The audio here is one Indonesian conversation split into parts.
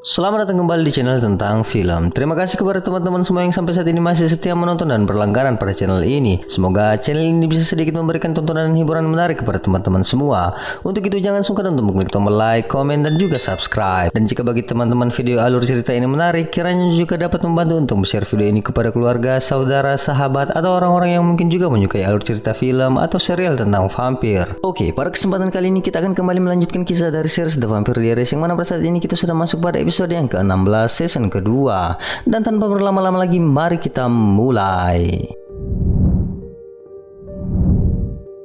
Selamat datang kembali di channel tentang film. Terima kasih kepada teman-teman semua yang sampai saat ini masih setia menonton dan berlangganan pada channel ini. Semoga channel ini bisa sedikit memberikan tontonan dan hiburan menarik kepada teman-teman semua. Untuk itu jangan sungkan untuk mengklik tombol like, komen, dan juga subscribe. Dan jika bagi teman-teman video alur cerita ini menarik, kiranya juga dapat membantu untuk share video ini kepada keluarga, saudara, sahabat, atau orang-orang yang mungkin juga menyukai alur cerita film atau serial tentang vampir. Oke, pada kesempatan kali ini kita akan kembali melanjutkan kisah dari series The Vampire Diaries yang mana pada saat ini kita sudah masuk pada episode yang ke-16 season kedua. Dan tanpa berlama-lama lagi, mari kita mulai.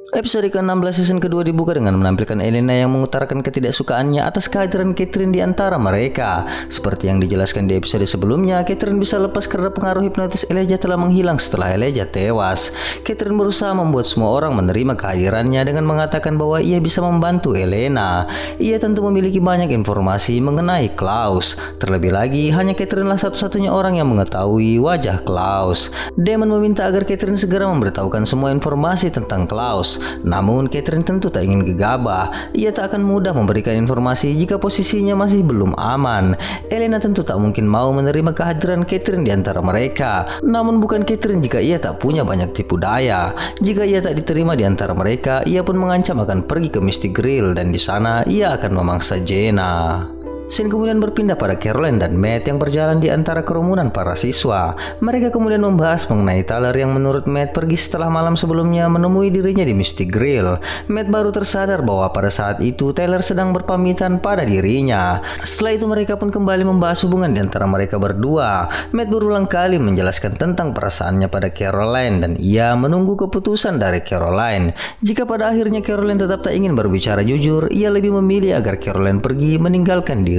Episode ke-16 season kedua dibuka dengan menampilkan Elena yang mengutarakan ketidaksukaannya atas kehadiran Catherine di antara mereka. Seperti yang dijelaskan di episode sebelumnya, Catherine bisa lepas karena pengaruh hipnotis Elijah telah menghilang setelah Elijah tewas. Catherine berusaha membuat semua orang menerima kehadirannya dengan mengatakan bahwa ia bisa membantu Elena. Ia tentu memiliki banyak informasi mengenai Klaus. Terlebih lagi, hanya Catherine lah satu-satunya orang yang mengetahui wajah Klaus. Damon meminta agar Catherine segera memberitahukan semua informasi tentang Klaus. Namun Catherine tentu tak ingin gegabah. Ia tak akan mudah memberikan informasi jika posisinya masih belum aman. Elena tentu tak mungkin mau menerima kehadiran Catherine di antara mereka. Namun bukan Catherine jika ia tak punya banyak tipu daya. Jika ia tak diterima di antara mereka, ia pun mengancam akan pergi ke Mystic Grill dan di sana ia akan memangsa Jenna. Scene kemudian berpindah pada Caroline dan Matt yang berjalan di antara kerumunan para siswa. Mereka kemudian membahas mengenai Tyler yang menurut Matt pergi setelah malam sebelumnya menemui dirinya di Mystic Grill. Matt baru tersadar bahwa pada saat itu Tyler sedang berpamitan pada dirinya. Setelah itu mereka pun kembali membahas hubungan di antara mereka berdua. Matt berulang kali menjelaskan tentang perasaannya pada Caroline dan ia menunggu keputusan dari Caroline. Jika pada akhirnya Caroline tetap tak ingin berbicara jujur, ia lebih memilih agar Caroline pergi meninggalkan dirinya.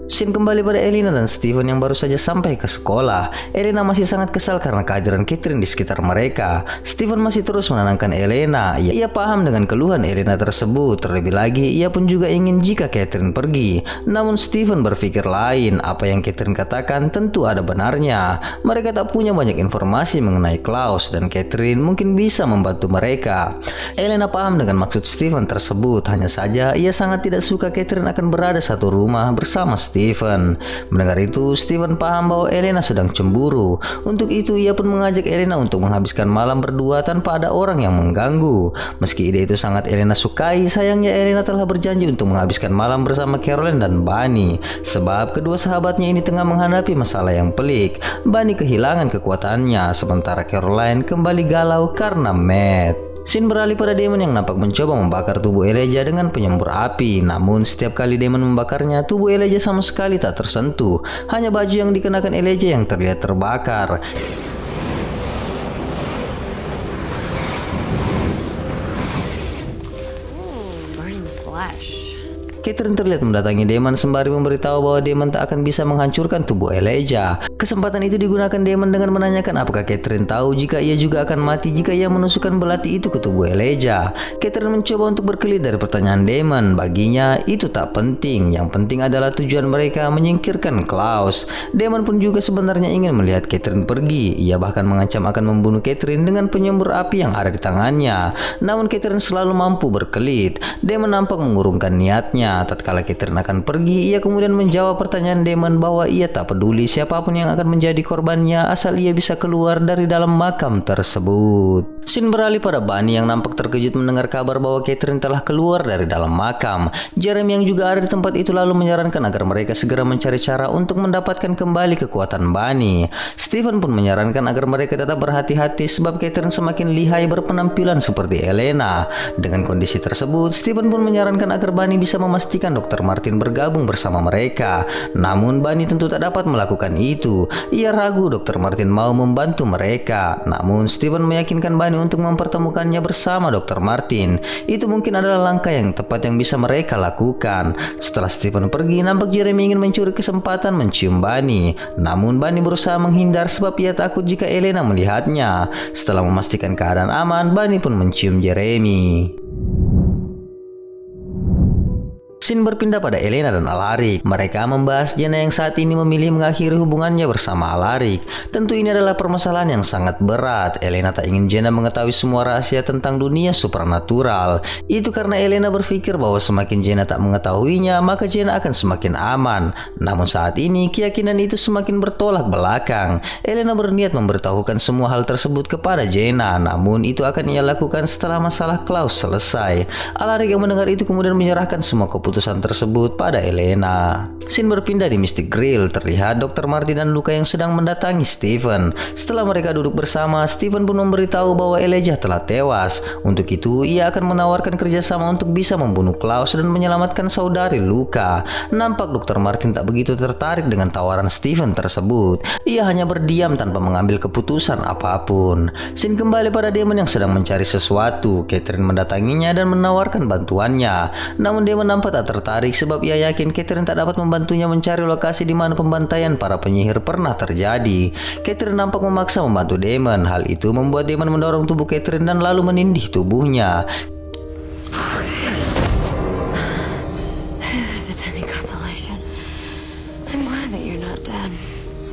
Scene kembali pada Elena dan Steven yang baru saja sampai ke sekolah. Elena masih sangat kesal karena kehadiran Catherine di sekitar mereka. Steven masih terus menenangkan Elena. Ia paham dengan keluhan Elena tersebut. Terlebih lagi, ia pun juga ingin jika Catherine pergi. Namun Steven berpikir lain. Apa yang Catherine katakan tentu ada benarnya. Mereka tak punya banyak informasi mengenai Klaus dan Catherine mungkin bisa membantu mereka. Elena paham dengan maksud Steven tersebut. Hanya saja ia sangat tidak suka Catherine akan berada satu rumah bersama Steven. Mendengar itu, Steven paham bahwa Elena sedang cemburu. Untuk itu, ia pun mengajak Elena untuk menghabiskan malam berdua tanpa ada orang yang mengganggu. Meski ide itu sangat Elena sukai, sayangnya Elena telah berjanji untuk menghabiskan malam bersama Caroline dan Bunny. Sebab kedua sahabatnya ini tengah menghadapi masalah yang pelik. Bunny kehilangan kekuatannya, sementara Caroline kembali galau karena Matt. Scene beralih pada Damon yang nampak mencoba membakar tubuh Elijah dengan penyembur api. Namun setiap kali Damon membakarnya, tubuh Elijah sama sekali tak tersentuh. Hanya baju yang dikenakan Elijah yang terlihat terbakar. Burning flesh. Catherine terlihat mendatangi Damon sembari memberitahu bahwa Damon tak akan bisa menghancurkan tubuh Elijah. Kesempatan itu digunakan Damon dengan menanyakan apakah Catherine tahu jika ia juga akan mati jika ia menusukkan belati itu ke tubuh Elijah. Catherine mencoba untuk berkelit dari pertanyaan Damon. Baginya itu tak penting. Yang penting adalah tujuan mereka menyingkirkan Klaus. Damon pun juga sebenarnya ingin melihat Catherine pergi. Ia bahkan mengancam akan membunuh Catherine dengan penyembur api yang ada di tangannya. Namun Catherine selalu mampu berkelit. Damon nampak mengurungkan niatnya. Tatkala Catherine akan pergi, ia kemudian menjawab pertanyaan Damon bahwa ia tak peduli siapapun yang akan menjadi korbannya asal ia bisa keluar dari dalam makam tersebut. Scene beralih pada Bunny yang nampak terkejut mendengar kabar bahwa Catherine telah keluar dari dalam makam. Jeremy yang juga ada di tempat itu lalu menyarankan agar mereka segera mencari cara untuk mendapatkan kembali kekuatan Bunny. Steven pun menyarankan agar mereka tetap berhati-hati sebab Catherine semakin lihai berpenampilan seperti Elena. Dengan kondisi tersebut, Steven pun menyarankan agar Bunny bisa memastikan Dr. Martin bergabung bersama mereka. Namun Bunny tentu tak dapat melakukan itu. Ia ragu Dr. Martin mau membantu mereka. Namun Steven meyakinkan Bunny untuk mempertemukannya bersama Dr. Martin. Itu mungkin adalah langkah yang tepat yang bisa mereka lakukan. Setelah Steven pergi, nampak Jeremy ingin mencuri kesempatan mencium Bunny. Namun Bunny berusaha menghindar sebab ia takut jika Elena melihatnya. Setelah memastikan keadaan aman, Bunny pun mencium Jeremy. Scene berpindah pada Elena dan Alaric. Mereka membahas Jenna yang saat ini memilih mengakhiri hubungannya bersama Alaric. Tentu ini adalah permasalahan yang sangat berat. Elena tak ingin Jenna mengetahui semua rahasia tentang dunia supernatural. Itu karena Elena berpikir bahwa semakin Jenna tak mengetahuinya, maka Jenna akan semakin aman. Namun saat ini keyakinan itu semakin bertolak belakang. Elena berniat memberitahukan semua hal tersebut kepada Jenna, namun itu akan ia lakukan setelah masalah Klaus selesai. Alaric yang mendengar itu kemudian menyerahkan semua keputusan tersebut pada Elena. Scene berpindah di Mystic Grill. Terlihat Dr. Martin dan Luca yang sedang mendatangi Stephen. Setelah mereka duduk bersama, Stephen pun memberitahu bahwa Elijah telah tewas. Untuk itu, ia akan menawarkan kerjasama untuk bisa membunuh Klaus dan menyelamatkan saudari Luca. Nampak Dr. Martin tak begitu tertarik dengan tawaran Stephen tersebut. Ia hanya berdiam tanpa mengambil keputusan apapun. Scene kembali pada Damon yang sedang mencari sesuatu. Catherine mendatanginya dan menawarkan bantuannya. Namun Damon nampak tak tertarik sebab ia yakin Catherine tak dapat membantunya mencari lokasi di mana pembantaian para penyihir pernah terjadi. Catherine nampak memaksa membantu Damon. Hal itu membuat Damon mendorong tubuh Catherine dan lalu menindih tubuhnya. If it's any consolation, I'm glad that you're not dead.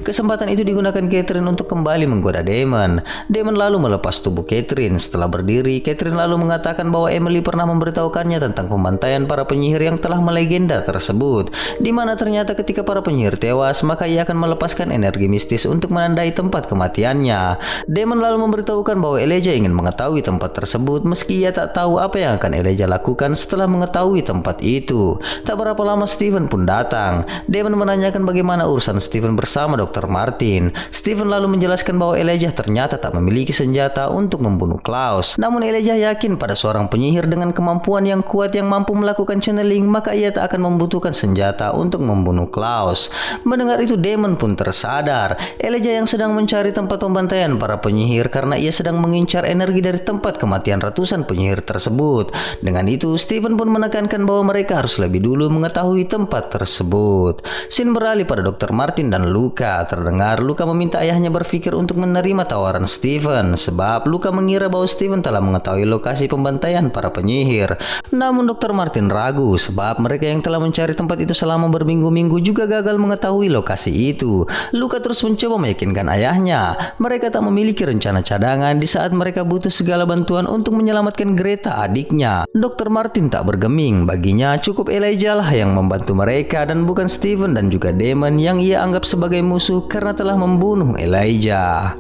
Kesempatan itu digunakan Catherine untuk kembali menggoda Damon. Damon lalu melepas tubuh Catherine. Setelah berdiri, Catherine lalu mengatakan bahwa Emily pernah memberitahukannya tentang pembantaian para penyihir yang telah melegenda tersebut, di mana ternyata ketika para penyihir tewas, maka ia akan melepaskan energi mistis untuk menandai tempat kematiannya. Damon lalu memberitahukan bahwa Elijah ingin mengetahui tempat tersebut meski ia tak tahu apa yang akan Elijah lakukan setelah mengetahui tempat itu. Tak berapa lama Stephen pun datang. Damon menanyakan bagaimana urusan Stephen bersama Dr. Martin. Stephen lalu menjelaskan bahwa Elijah ternyata tak memiliki senjata untuk membunuh Klaus. Namun Elijah yakin pada seorang penyihir dengan kemampuan yang kuat yang mampu melakukan channeling, maka ia tak akan membutuhkan senjata untuk membunuh Klaus. Mendengar itu Damon pun tersadar. Elijah yang sedang mencari tempat pembantaian para penyihir karena ia sedang mengincar energi dari tempat kematian ratusan penyihir tersebut. Dengan itu Stephen pun menekankan bahwa mereka harus lebih dulu mengetahui tempat tersebut. Scene beralih pada Dr. Martin dan Luca. Terdengar Luca meminta ayahnya berpikir untuk menerima tawaran Stephen sebab Luca mengira bahwa Stephen telah mengetahui lokasi pembantaian para penyihir. Namun Dr. Martin ragu sebab mereka yang telah mencari tempat itu selama berminggu-minggu juga gagal mengetahui lokasi itu. Luca terus mencoba meyakinkan ayahnya mereka tak memiliki rencana cadangan di saat mereka butuh segala bantuan untuk menyelamatkan Greta adiknya. Dr. Martin tak bergeming. Baginya cukup Elijah lah yang membantu mereka dan bukan Stephen dan juga Damon yang ia anggap sebagai musuh karena telah membunuh Elijah.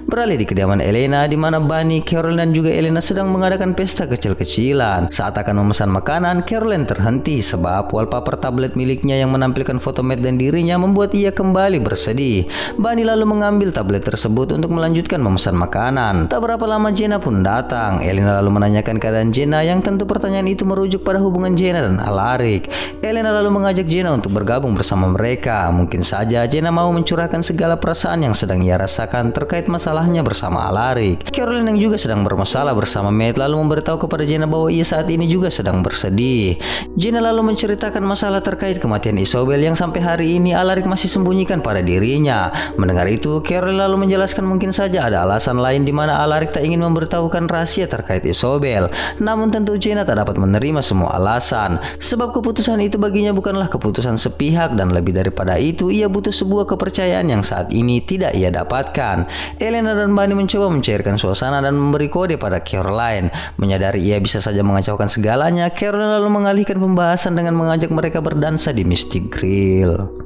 Beralih di kediaman Elena di mana Bunny, Caroline dan juga Elena sedang mengadakan pesta kecil-kecilan. Saat akan memesan makanan, Caroline terhenti sebab wallpaper tablet miliknya yang menampilkan foto Matt dan dirinya membuat ia kembali bersedih. Bunny lalu mengambil tablet tersebut untuk melanjutkan memesan makanan. Tak berapa lama Jenna pun datang. Elena lalu menanyakan keadaan Jenna yang tentu pertanyaan itu merujuk pada hubungan Jenna dan Alaric. Elena lalu mengajak Jenna untuk bergabung bersama mereka. Mungkin saja Jenna mau mencurahkan segala perasaan yang sedang ia rasakan terkait masalahnya bersama Alaric. Caroline yang juga sedang bermasalah bersama Matt lalu memberitahu kepada Jenna bahwa ia saat ini juga sedang bersedih. Jenna lalu menceritakan masalah terkait kematian Isobel yang sampai hari ini Alaric masih sembunyikan pada dirinya. Mendengar itu, Caroline lalu menjelaskan mungkin saja ada alasan lain di mana Alaric tak ingin memberitahukan rahasia terkait Isobel. Namun tentu Jenna tak dapat menerima semua alasan sebab keputusan itu baginya bukanlah keputusan sepihak dan lebih daripada itu ia butuh sebuah kepercayaan yang saat ini tidak ia dapatkan. Elena dan Bunny mencoba mencairkan suasana dan memberi kode pada Caroline. Menyadari ia bisa saja mengacaukan segalanya, Caroline lalu mengalihkan pembahasan dengan mengajak mereka berdansa di Mystic Grill.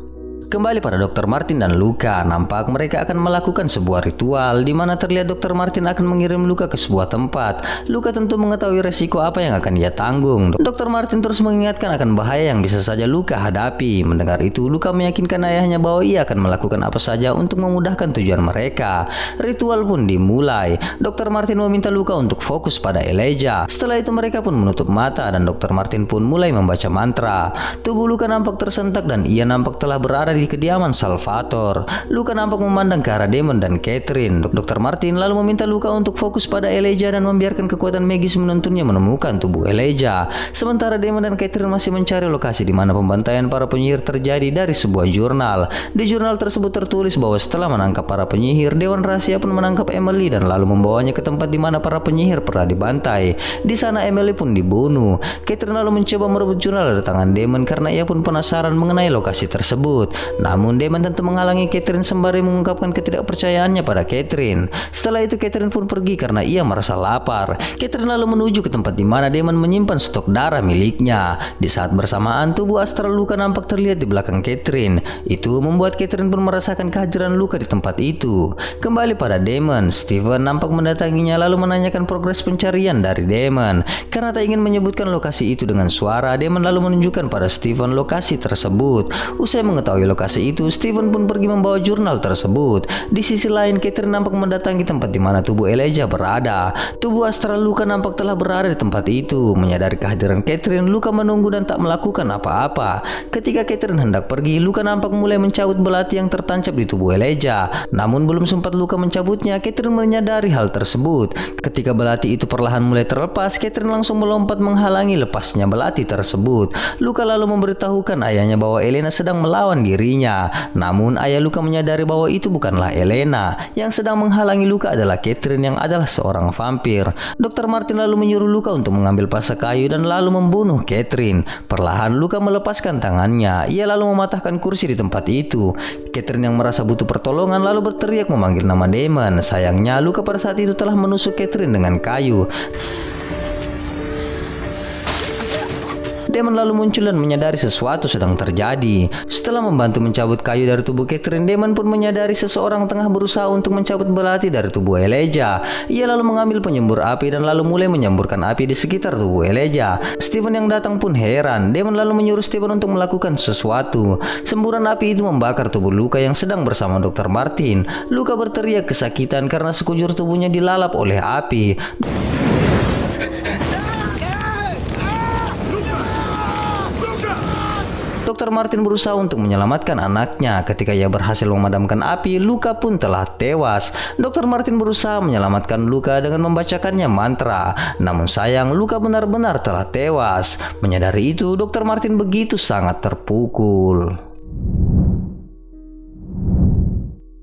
Kembali pada Dr. Martin dan Luca, nampak mereka akan melakukan sebuah ritual di mana terlihat Dr. Martin akan mengirim Luca ke sebuah tempat. Luca tentu mengetahui resiko apa yang akan ia tanggung. Dr. Martin terus mengingatkan akan bahaya yang bisa saja Luca hadapi. Mendengar itu, Luca meyakinkan ayahnya bahwa ia akan melakukan apa saja untuk memudahkan tujuan mereka. Ritual pun dimulai. Dr. Martin meminta Luca untuk fokus pada Elijah. Setelah itu mereka pun menutup mata dan Dr. Martin pun mulai membaca mantra. Tubuh Luca nampak tersentak dan ia nampak telah berada berlari di kediaman Salvatore. Luka nampak memandang ke arah Damon dan Catherine. Dr. Martin lalu meminta Luka untuk fokus pada Elijah dan membiarkan kekuatan magis menuntunnya menemukan tubuh Elijah. Sementara Damon dan Catherine masih mencari lokasi di mana pembantaian para penyihir terjadi dari sebuah jurnal. Di jurnal tersebut tertulis bahwa setelah menangkap para penyihir, Dewan Rahasia pun menangkap Emily dan lalu membawanya ke tempat di mana para penyihir pernah dibantai. Di sana Emily pun dibunuh. Catherine lalu mencoba merebut jurnal dari tangan Damon karena ia pun penasaran mengenai lokasi tersebut. Namun Damon tentu menghalangi Catherine sembari mengungkapkan ketidakpercayaannya pada Catherine. Setelah itu Catherine pun pergi karena ia merasa lapar. Catherine lalu menuju ke tempat di mana Damon menyimpan stok darah miliknya. Di saat bersamaan tubuh astral Luka nampak terlihat di belakang Catherine. Itu membuat Catherine pun merasakan kehadiran Luka di tempat itu. Kembali pada Damon, Steven nampak mendatanginya lalu menanyakan progres pencarian dari Damon. Karena tak ingin menyebutkan lokasi itu dengan suara, Damon lalu menunjukkan pada Steven lokasi tersebut. Usai mengetahui lokasi itu, Steven pun pergi membawa jurnal tersebut. Di sisi lain, Catherine nampak mendatangi tempat di mana tubuh Elijah berada. Tubuh astral Luka nampak telah berada di tempat itu. Menyadari kehadiran Catherine, Luka menunggu dan tak melakukan apa-apa. Ketika Catherine hendak pergi, Luka nampak mulai mencabut belati yang tertancap di tubuh Elijah. Namun belum sempat Luka mencabutnya, Catherine menyadari hal tersebut. Ketika belati itu perlahan mulai terlepas, Catherine langsung melompat menghalangi lepasnya belati tersebut. Luka lalu memberitahukan ayahnya bahwa Elena sedang melawan dirinya. Namun ayah Luka menyadari bahwa itu bukanlah Elena. Yang sedang menghalangi Luka adalah Catherine yang adalah seorang vampir. Dr. Martin lalu menyuruh Luka untuk mengambil pasak kayu dan lalu membunuh Catherine. Perlahan Luka melepaskan tangannya. Ia lalu mematahkan kursi di tempat itu. Catherine yang merasa butuh pertolongan lalu berteriak memanggil nama Damon. Sayangnya Luka pada saat itu telah menusuk Catherine dengan kayu. Damon lalu muncul dan menyadari sesuatu sedang terjadi. Setelah membantu mencabut kayu dari tubuh Catherine, Damon pun menyadari seseorang tengah berusaha untuk mencabut belati dari tubuh Elijah. Ia lalu mengambil penyembur api dan lalu mulai menyemburkan api di sekitar tubuh Elijah. Steven yang datang pun heran. Damon lalu menyuruh Steven untuk melakukan sesuatu. Semburan api itu membakar tubuh Luka yang sedang bersama Dr. Martin. Luka berteriak kesakitan karena sekujur tubuhnya dilalap oleh api. Dr. Martin berusaha untuk menyelamatkan anaknya. Ketika ia berhasil memadamkan api, Luka pun telah tewas. Dr. Martin berusaha menyelamatkan Luka dengan membacakannya mantra. Namun sayang, Luka benar-benar telah tewas. Menyadari itu, Dr. Martin begitu sangat terpukul.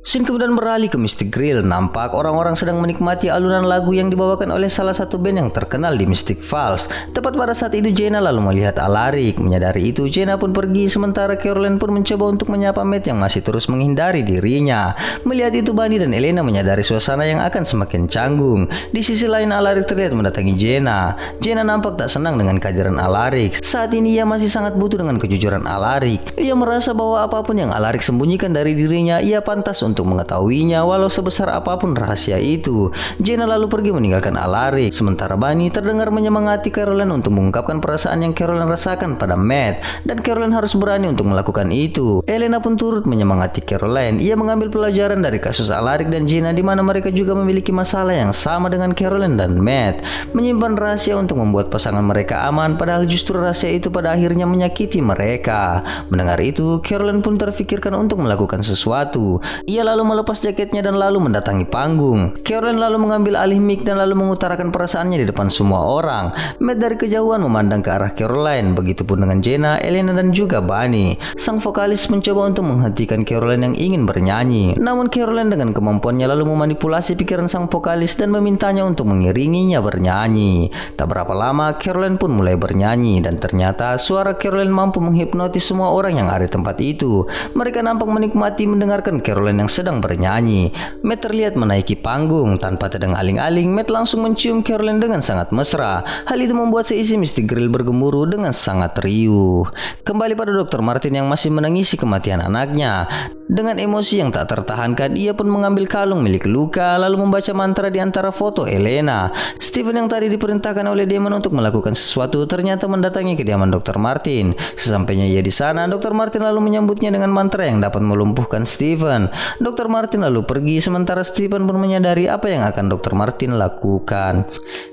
Scene kemudian beralih ke Mystic Grill. Nampak orang-orang sedang menikmati alunan lagu yang dibawakan oleh salah satu band yang terkenal di Mystic Falls. Tepat pada saat itu Jenna lalu melihat Alaric. Menyadari itu Jenna pun pergi, sementara Caroline pun mencoba untuk menyapa Matt yang masih terus menghindari dirinya. Melihat itu Bunny dan Elena menyadari suasana yang akan semakin canggung. Di sisi lain Alaric terlihat mendatangi Jenna. Jenna nampak tak senang dengan kehadiran Alaric. Saat ini ia masih sangat butuh dengan kejujuran Alaric. Ia merasa bahwa apapun yang Alaric sembunyikan dari dirinya, ia pantas untuk mengetahuinya walau sebesar apapun rahasia itu. Jenna lalu pergi meninggalkan Alaric. Sementara Bunny terdengar menyemangati Caroline untuk mengungkapkan perasaan yang Caroline rasakan pada Matt, dan Caroline harus berani untuk melakukan itu. Elena pun turut menyemangati Caroline. Ia mengambil pelajaran dari kasus Alaric dan Jenna di mana mereka juga memiliki masalah yang sama dengan Caroline dan Matt. Menyimpan rahasia untuk membuat pasangan mereka aman, padahal justru rahasia itu pada akhirnya menyakiti mereka. Mendengar itu, Caroline pun terfikirkan untuk melakukan sesuatu. Ia lalu melepas jaketnya dan lalu mendatangi panggung. Caroline lalu mengambil alih mic dan lalu mengutarakan perasaannya di depan semua orang. Matt dari kejauhan memandang ke arah Caroline. Begitupun dengan Jenna, Elena dan juga Bunny. Sang vokalis mencoba untuk menghentikan Caroline yang ingin bernyanyi. Namun Caroline dengan kemampuannya lalu memanipulasi pikiran sang vokalis dan memintanya untuk mengiringinya bernyanyi. Tak berapa lama Caroline pun mulai bernyanyi dan ternyata suara Caroline mampu menghipnotis semua orang yang ada di tempat itu. Mereka nampak menikmati mendengarkan Caroline yang sedang bernyanyi. Matt terlihat menaiki panggung. Tanpa tedeng aling-aling, Matt langsung mencium Caroline dengan sangat mesra. Hal itu membuat seisi Mystic Grill bergemuruh dengan sangat riuh. Kembali pada Dr. Martin yang masih menangisi kematian anaknya. Dengan emosi yang tak tertahankan, ia pun mengambil kalung milik Luka lalu membaca mantra di antara foto Elena. Steven yang tadi diperintahkan oleh Damon untuk melakukan sesuatu ternyata mendatangi kediaman Dr. Martin. Sesampainya ia di sana, Dr. Martin lalu menyambutnya dengan mantra yang dapat melumpuhkan Steven. Dr. Martin lalu pergi sementara Stephen pun menyadari apa yang akan Dr. Martin lakukan.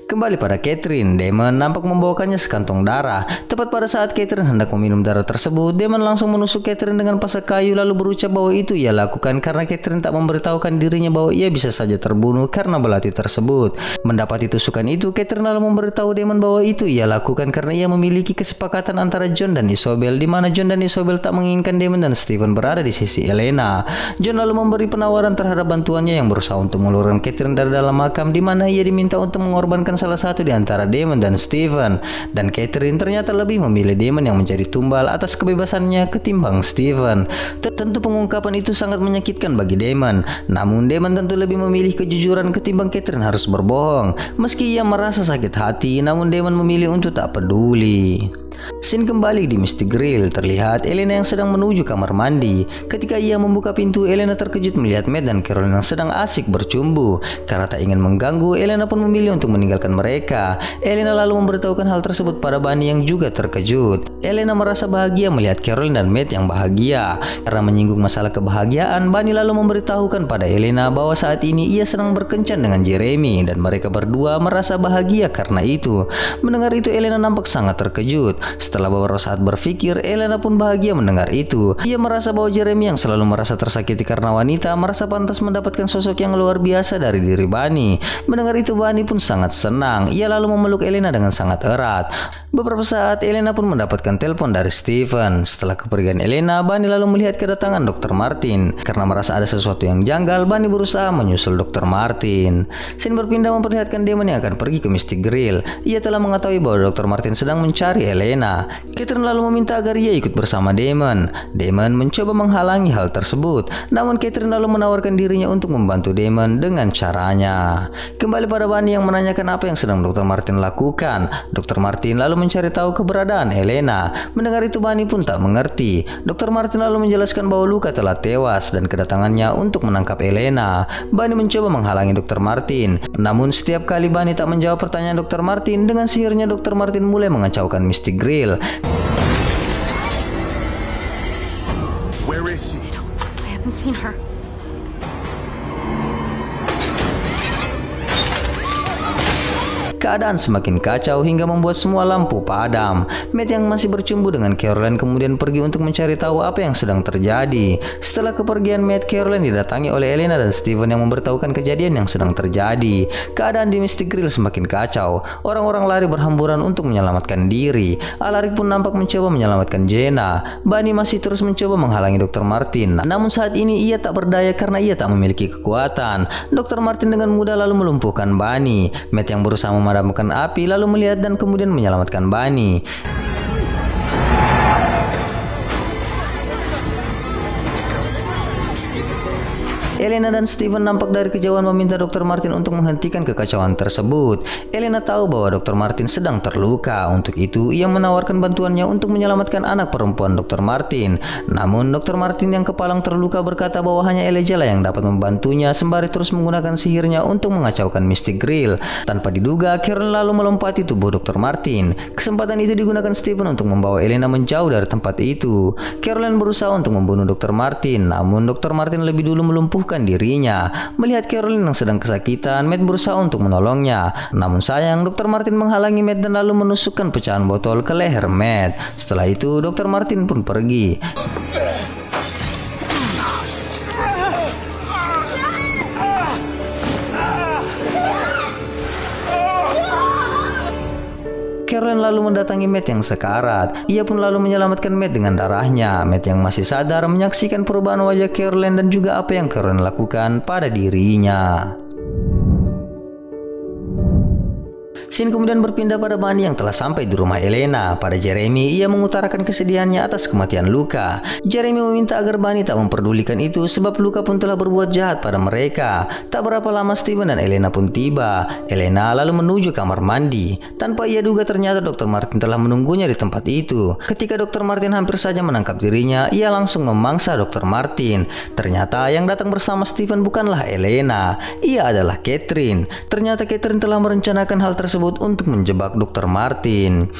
Kembali pada Catherine, Damon nampak membawakannya sekantong darah. Tepat pada saat Catherine hendak meminum darah tersebut, Damon langsung menusuk Catherine dengan pasak kayu lalu berucap bahwa itu ia lakukan karena Catherine tak memberitahukan dirinya bahwa ia bisa saja terbunuh karena belati tersebut. Mendapati tusukan itu, Catherine lalu memberitahu Damon bahwa itu ia lakukan karena ia memiliki kesepakatan antara John dan Isobel, di mana John dan Isobel tak menginginkan Damon dan Stephen berada di sisi Elena. John lalu memberi penawaran terhadap bantuannya yang berusaha untuk mengeluarkan Catherine dari dalam makam, di mana ia diminta untuk mengorbankan salah satu di antara Damon dan Stephen. Dan Catherine ternyata lebih memilih Damon yang menjadi tumbal atas kebebasannya ketimbang Stephen. Tentu pengungkapan itu sangat menyakitkan bagi Damon. Namun Damon tentu lebih memilih kejujuran ketimbang Catherine harus berbohong. Meski ia merasa sakit hati, namun Damon memilih untuk tak peduli. Scene kembali di Mystic Grill. Terlihat Elena yang sedang menuju kamar mandi. Ketika ia membuka pintu, Elena terkejut melihat Matt dan Caroline yang sedang asik bercumbu. Karena tak ingin mengganggu, Elena pun memilih untuk meninggalkan mereka. Elena lalu memberitahukan hal tersebut pada Bunny yang juga terkejut. Elena merasa bahagia melihat Caroline dan Matt yang bahagia. Karena menyinggung masalah kebahagiaan, Bunny lalu memberitahukan pada Elena bahwa saat ini ia sedang berkencan dengan Jeremy dan mereka berdua merasa bahagia karena itu. Mendengar itu, Elena nampak sangat terkejut. Setelah beberapa saat berpikir, Elena pun bahagia mendengar itu. Ia merasa bahwa Jeremy yang selalu merasa tersakiti karena wanita merasa pantas mendapatkan sosok yang luar biasa dari diri Bunny. Mendengar itu, Bunny pun sangat senang. Ia lalu memeluk Elena dengan sangat erat. Beberapa saat, Elena pun mendapatkan telepon dari Stephen. Setelah kepergian Elena, Bunny lalu melihat kedatangan Dr. Martin. Karena merasa ada sesuatu yang janggal, Bunny berusaha menyusul Dr. Martin. Scene berpindah memperlihatkan Damon yang akan pergi ke Mystic Grill. Ia telah mengetahui bahwa Dr. Martin sedang mencari Elena. Catherine lalu meminta agar ia ikut bersama Damon. Damon mencoba menghalangi hal tersebut. Namun Catherine lalu menawarkan dirinya untuk membantu Damon dengan caranya. Kembali pada Bunny yang menanyakan apa yang sedang Dr. Martin lakukan. Dr. Martin lalu mencari tahu keberadaan Elena. Mendengar itu, Bunny pun tak mengerti. Dr. Martin lalu menjelaskan bahwa Luka telah tewas dan kedatangannya untuk menangkap Elena. Bunny mencoba menghalangi Dr. Martin. Namun setiap kali Bunny tak menjawab pertanyaan Dr. Martin, dengan sihirnya Dr. Martin mulai mengacaukan Mystic Grill. Where is she? I haven't seen her. Keadaan semakin kacau hingga membuat semua lampu padam. Matt yang masih bercumbu dengan Caroline kemudian pergi untuk mencari tahu apa yang sedang terjadi. Setelah kepergian Matt, Caroline didatangi oleh Elena dan Stephen yang memberitahukan kejadian yang sedang terjadi. Keadaan di Mystic Grill semakin kacau. Orang-orang lari berhamburan untuk menyelamatkan diri. Alaric pun nampak mencoba menyelamatkan Jenna. Bunny masih terus mencoba menghalangi Dr. Martin. Namun saat ini ia tak berdaya karena ia tak memiliki kekuatan. Dr. Martin dengan mudah lalu melumpuhkan Bunny. Matt yang berusaha memadamkan api lalu melihat dan kemudian menyelamatkan Bunny. Elena dan Stephen nampak dari kejauhan meminta Dr. Martin untuk menghentikan kekacauan tersebut. Elena tahu bahwa Dr. Martin sedang terluka. Untuk itu, ia menawarkan bantuannya untuk menyelamatkan anak perempuan Dr. Martin. Namun, Dr. Martin yang kepalang terluka berkata bahwa hanya Elijah lah yang dapat membantunya sembari terus menggunakan sihirnya untuk mengacaukan Mystic Grill. Tanpa diduga, Karen lalu melompati tubuh Dr. Martin. Kesempatan itu digunakan Stephen untuk membawa Elena menjauh dari tempat itu. Caroline berusaha untuk membunuh Dr. Martin, namun Dr. Martin lebih dulu melumpuhkan dirinya. Melihat Caroline yang sedang kesakitan, Matt berusaha untuk menolongnya. Namun sayang, Dr. Martin menghalangi Matt dan lalu menusukkan pecahan botol ke leher Matt. Setelah itu, Dr. Martin pun pergi. Caroline lalu mendatangi Matt yang sekarat. Ia pun lalu menyelamatkan Matt dengan darahnya. Matt yang masih sadar menyaksikan perubahan wajah Caroline dan juga apa yang Caroline lakukan pada dirinya. Scene kemudian berpindah pada Bunny yang telah sampai di rumah Elena. Pada Jeremy, ia mengutarakan kesedihannya atas kematian Luka. Jeremy meminta agar Bunny tak memperdulikan itu sebab Luka pun telah berbuat jahat pada mereka. Tak berapa lama Stephen dan Elena pun tiba. Elena lalu menuju kamar mandi. Tanpa ia duga ternyata Dr. Martin telah menunggunya di tempat itu. Ketika Dr. Martin hampir saja menangkap dirinya, ia langsung memangsa Dr. Martin. Ternyata yang datang bersama Stephen bukanlah Elena. Ia adalah Catherine. Ternyata Catherine telah merencanakan hal tersebut untuk menjebak Dr. Martin.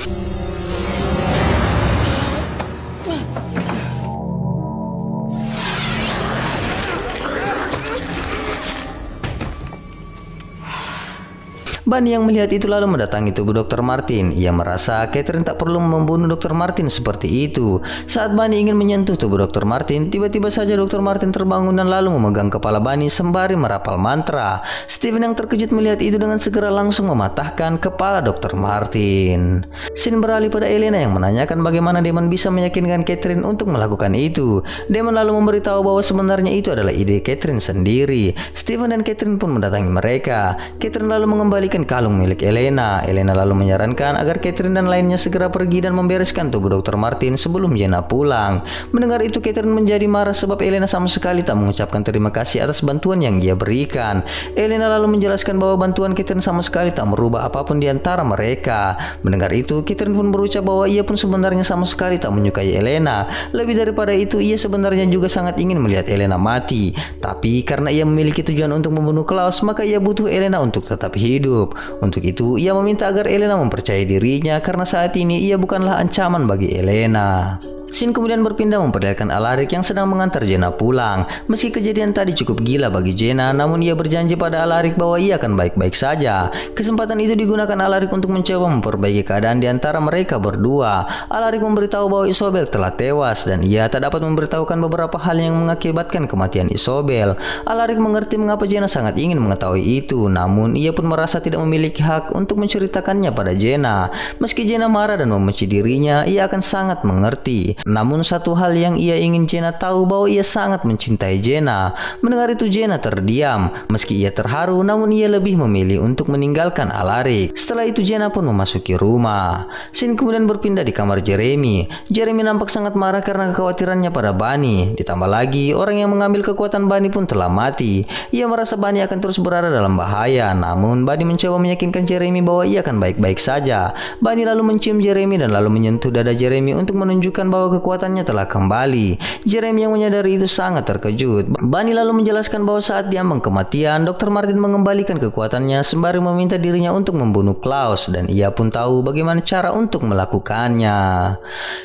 Bunny yang melihat itu lalu mendatangi tubuh Dr. Martin. Ia merasa Catherine tak perlu membunuh Dr. Martin seperti itu. Saat Bunny ingin menyentuh tubuh Dr. Martin, tiba-tiba saja Dr. Martin terbangun dan lalu memegang kepala Bunny sembari merapal mantra. Steven yang terkejut melihat itu dengan segera langsung mematahkan kepala Dr. Martin. Scene beralih pada Elena yang menanyakan bagaimana Damon bisa meyakinkan Catherine untuk melakukan itu. Damon lalu memberitahu bahwa sebenarnya itu adalah ide Catherine sendiri. Steven dan Catherine pun mendatangi mereka. Catherine lalu mengembalikan kalung milik Elena. Elena lalu menyarankan agar Catherine dan lainnya segera pergi dan membereskan tubuh Dr. Martin sebelum Jenna pulang. Mendengar itu Catherine menjadi marah sebab Elena sama sekali tak mengucapkan terima kasih atas bantuan yang ia berikan. Elena lalu menjelaskan bahwa bantuan Catherine sama sekali tak merubah apapun di antara mereka. Mendengar itu Catherine pun berucap bahwa ia pun sebenarnya sama sekali tak menyukai Elena. Lebih daripada itu ia sebenarnya juga sangat ingin melihat Elena mati. Tapi karena ia memiliki tujuan untuk membunuh Klaus, maka ia butuh Elena untuk tetap hidup. Untuk itu ia meminta agar Elena mempercayai dirinya karena saat ini ia bukanlah ancaman bagi Elena. Scene kemudian berpindah memperlihatkan Alaric yang sedang mengantar Jenna pulang. Meski kejadian tadi cukup gila bagi Jenna, namun ia berjanji pada Alaric bahwa ia akan baik-baik saja. Kesempatan itu digunakan Alaric untuk mencoba memperbaiki keadaan di antara mereka berdua. Alaric memberitahu bahwa Isobel telah tewas dan ia tak dapat memberitahukan beberapa hal yang mengakibatkan kematian Isobel. Alaric mengerti mengapa Jenna sangat ingin mengetahui itu, namun ia pun merasa tidak memiliki hak untuk menceritakannya pada Jenna. Meski Jenna marah dan membenci dirinya, ia akan sangat mengerti. Namun satu hal yang ia ingin Jenna tahu bahwa ia sangat mencintai Jenna. Mendengar itu Jenna terdiam. Meski ia terharu, namun ia lebih memilih untuk meninggalkan Alaric. Setelah itu Jenna pun memasuki rumah. Scene kemudian berpindah di kamar Jeremy. Jeremy nampak sangat marah karena kekhawatirannya pada Bunny. Ditambah lagi orang yang mengambil kekuatan Bunny pun telah mati. Ia merasa Bunny akan terus berada dalam bahaya. Namun Bunny mencoba meyakinkan Jeremy bahwa ia akan baik-baik saja. Bunny lalu mencium Jeremy dan lalu menyentuh dada Jeremy untuk menunjukkan bahwa kekuatannya telah kembali. Jeremy yang menyadari itu sangat terkejut. Bunny lalu menjelaskan bahwa saat diambang kematian, Dr. Martin mengembalikan kekuatannya sembari meminta dirinya untuk membunuh Klaus dan ia pun tahu bagaimana cara untuk melakukannya.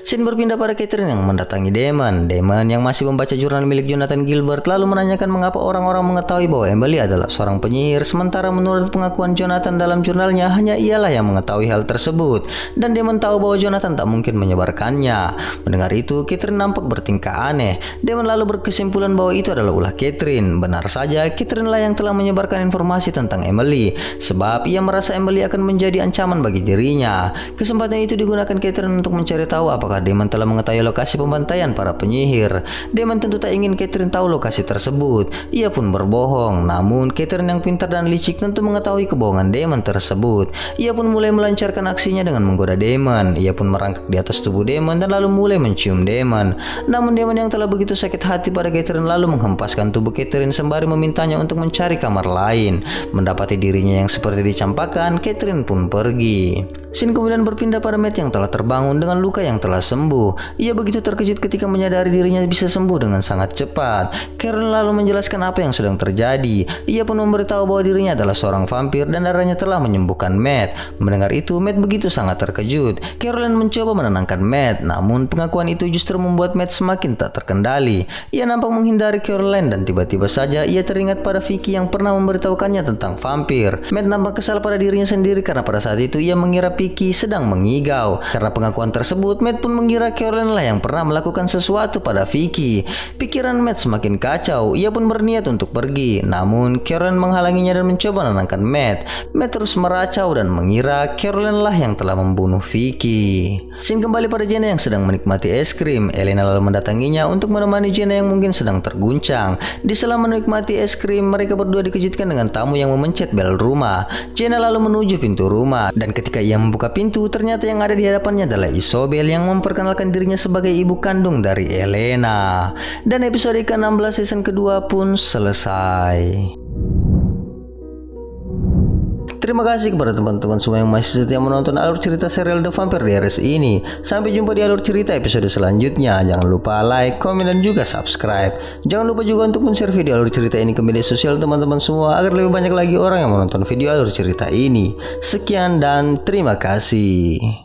Scene berpindah pada Catherine yang mendatangi Damon. Damon yang masih membaca jurnal milik Jonathan Gilbert lalu menanyakan mengapa orang-orang mengetahui bahwa Emily adalah seorang penyihir, sementara menurut pengakuan Jonathan dalam jurnalnya hanya ialah yang mengetahui hal tersebut dan Damon tahu bahwa Jonathan tak mungkin menyebarkannya. Mendengar itu, Catherine nampak bertingkah aneh. Damon lalu berkesimpulan bahwa itu adalah ulah Catherine. Benar saja, Catherine lah yang telah menyebarkan informasi tentang Emily, sebab ia merasa Emily akan menjadi ancaman bagi dirinya. Kesempatan itu digunakan Catherine untuk mencari tahu apakah Damon telah mengetahui lokasi pembantaian para penyihir. Damon tentu tak ingin Catherine tahu lokasi tersebut. Ia pun berbohong. Namun, Catherine yang pintar dan licik tentu mengetahui kebohongan Damon tersebut. Ia pun mulai melancarkan aksinya dengan menggoda Damon. Ia pun merangkak di atas tubuh Damon dan lalu mulai mencium Damon. Namun Damon yang telah begitu sakit hati pada Catherine lalu menghempaskan tubuh Catherine sembari memintanya untuk mencari kamar lain. Mendapati dirinya yang seperti dicampakkan, Catherine pun pergi. Scene kemudian berpindah pada Matt yang telah terbangun dengan luka yang telah sembuh. Ia begitu terkejut ketika menyadari dirinya bisa sembuh dengan sangat cepat. Carolyn lalu menjelaskan apa yang sedang terjadi. Ia pun memberitahu bahwa dirinya adalah seorang vampir dan darahnya telah menyembuhkan Matt. Mendengar itu, Matt begitu sangat terkejut. Carolyn mencoba menenangkan Matt, namun pengakuan itu justru membuat Matt semakin tak terkendali. Ia nampak menghindari Caroline dan tiba-tiba saja ia teringat pada Vicky yang pernah memberitahukannya tentang vampir. Matt nampak kesal pada dirinya sendiri karena pada saat itu ia mengira Vicky sedang mengigau. Karena pengakuan tersebut, Matt pun mengira Caroline lah yang pernah melakukan sesuatu pada Vicky. Pikiran Matt semakin kacau. Ia pun berniat untuk pergi, namun Caroline menghalanginya dan mencoba menenangkan Matt. Matt terus meracau dan mengira Caroline lah yang telah membunuh Vicky. Scene kembali pada Jenna yang sedang menikmati es krim. Elena lalu mendatanginya untuk menemani Jenna yang mungkin sedang terguncang. Di sela menikmati es krim, mereka berdua dikejutkan dengan tamu yang memencet bel rumah. Jenna lalu menuju pintu rumah dan ketika ia membuka pintu, ternyata yang ada di hadapannya adalah Isobel yang memperkenalkan dirinya sebagai ibu kandung dari Elena. Dan episode ke-16 season kedua pun selesai. Terima kasih kepada teman-teman semua yang masih setia menonton alur cerita serial The Vampire Diaries ini. Sampai jumpa di alur cerita episode selanjutnya. Jangan lupa like, komen, dan juga subscribe. Jangan lupa juga untuk men-share video alur cerita ini ke media sosial teman-teman semua agar lebih banyak lagi orang yang menonton video alur cerita ini. Sekian dan terima kasih.